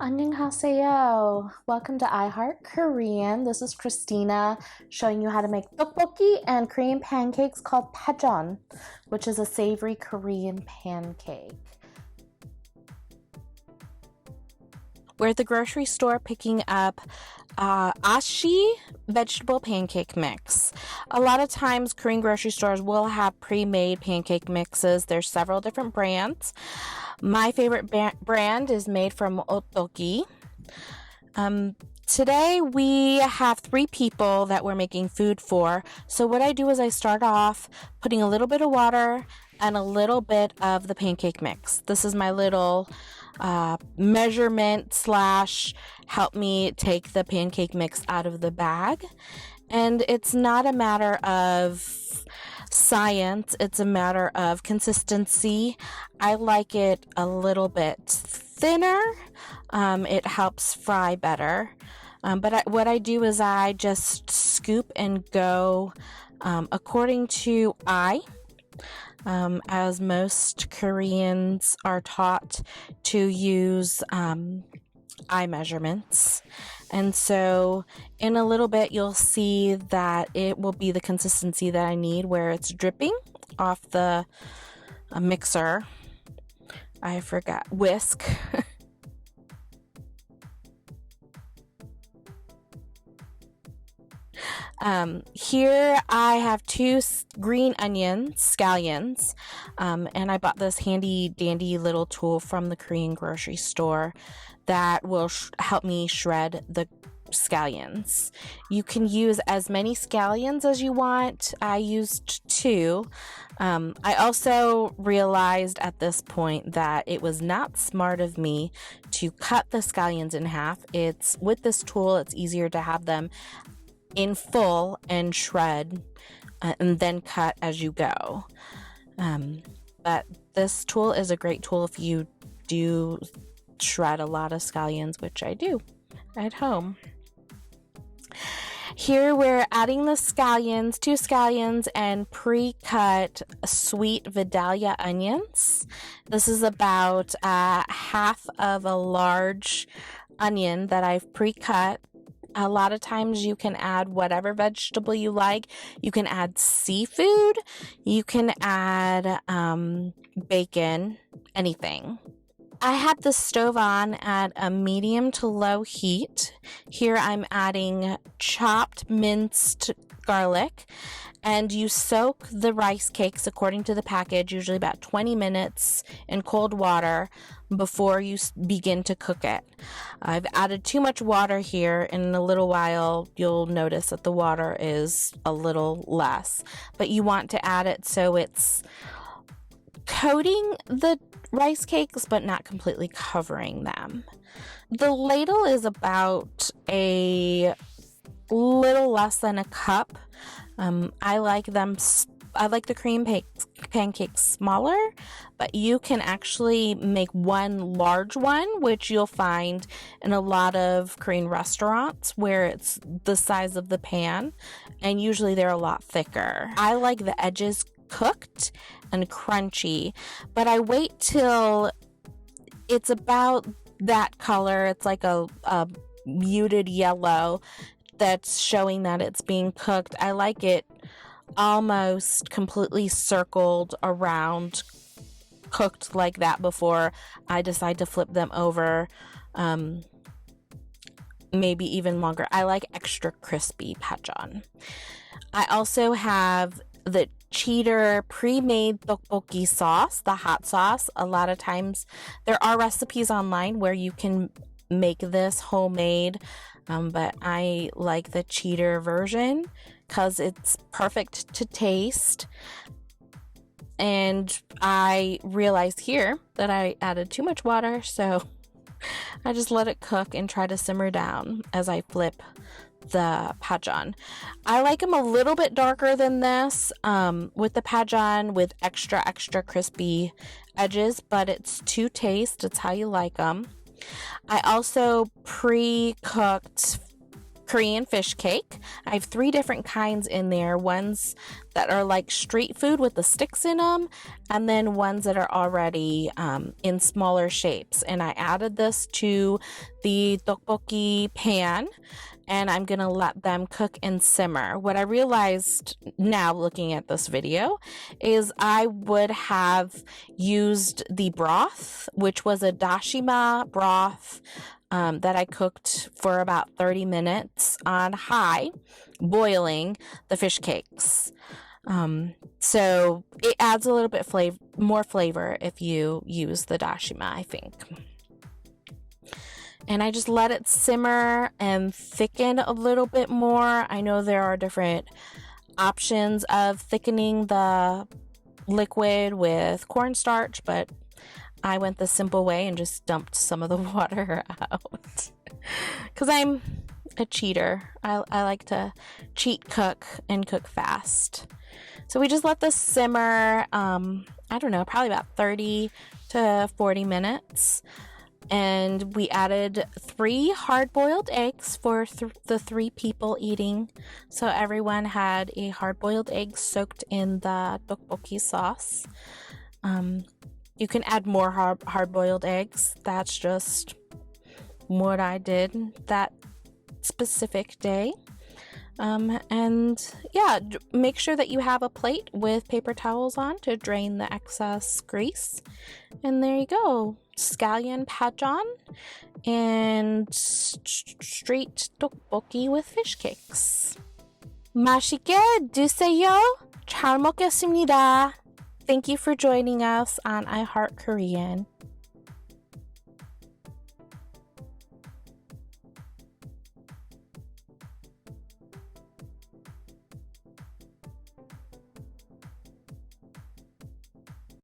Annyeonghaseyo. Welcome to iHeart Korean. This is Christina showing you how to make tteokbokki and Korean pancakes called Pajeon, which is a savory Korean pancake. We're at the grocery store picking up ashi vegetable pancake mix. A lot of times Korean grocery stores will have pre-made pancake mixes. There's several different brands. My favorite brand is made from Tteokbokki. Today we have 3 people that we're making food for. So what I do is I start off putting a little bit of water and a little bit of the pancake mix. This is my little measurement / help me take the pancake mix out of the bag. And it's not a matter of science, it's a matter of consistency. I like it a little bit thinner. It helps fry better. But what I do is I just scoop and go according to as most Koreans are taught to use eye measurements. And so in a little bit you'll see that it will be the consistency that I need, where it's dripping off the mixer. I forgot, whisk. Here I have 2 green onions, scallions, and I bought this handy dandy little tool from the Korean grocery store that will help me shred the scallions. You can use as many scallions as you want. I used 2. I also realized at this point that it was not smart of me to cut the scallions in half. With this tool, it's easier to have them in full and shred and then cut as you go. But this tool is a great tool if you do shred a lot of scallions, which I do at home. Here we're adding the scallions, 2 scallions and pre-cut sweet Vidalia onions. This is about half of a large onion that I've pre-cut. A lot of times you can add whatever vegetable you like. You can add seafood. You can add bacon, anything. I have the stove on at a medium to low heat. Here I'm adding chopped minced garlic, and you soak the rice cakes according to the package, usually about 20 minutes in cold water before you begin to cook it. I've added too much water here. In a little while you'll notice that the water is a little less, but you want to add it so it's coating the rice cakes but not completely covering them. The ladle is about a little less than a cup. I like the cream pancakes smaller, but you can actually make one large one, which you'll find in a lot of Korean restaurants where it's the size of the pan, and usually they're a lot thicker. I like the edges cooked and crunchy, but I wait till it's about that color. It's like a muted yellow that's showing that it's being cooked. I like it almost completely circled around, cooked like that before I decide to flip them over. Maybe even longer. I like extra crispy Pajeon. I also have the cheater pre-made tteokbokki sauce, the hot sauce. A lot of times there are recipes online where you can make this homemade, but I like the cheater version because it's perfect to taste. And I realized here that I added too much water, so I just let it cook and try to simmer down as I flip the Pajeon. I like them a little bit darker than this, with the Pajeon with extra crispy edges, but it's to taste. It's how you like them. I also pre-cooked Korean fish cake. I have 3 different kinds in there. Ones that are like street food with the sticks in them, and then ones that are already in smaller shapes. And I added this to the tteokbokki pan, and I'm gonna let them cook and simmer. What I realized now looking at this video is I would have used the broth, which was a Dashima broth that I cooked for about 30 minutes on high, boiling the fish cakes. So it adds a little bit more flavor if you use the Dashima, I think. And I just let it simmer and thicken a little bit more. I know there are different options of thickening the liquid with cornstarch, but I went the simple way and just dumped some of the water out. Because I'm a cheater. I like to cheat cook and cook fast. So we just let this simmer, I don't know, probably about 30 to 40 minutes. And we added 3 hard-boiled eggs for the 3 people eating. So everyone had a hard-boiled egg soaked in the tteokbokki sauce. You can add more hard-boiled eggs. That's just what I did that specific day. And yeah, make sure that you have a plate with paper towels on to drain the excess grease. And there you go. Scallion Pajeon and street tteokbokki with fish cakes. 맛있게 드세요. 잘 먹겠습니다. Thank you for joining us on I Heart Korean.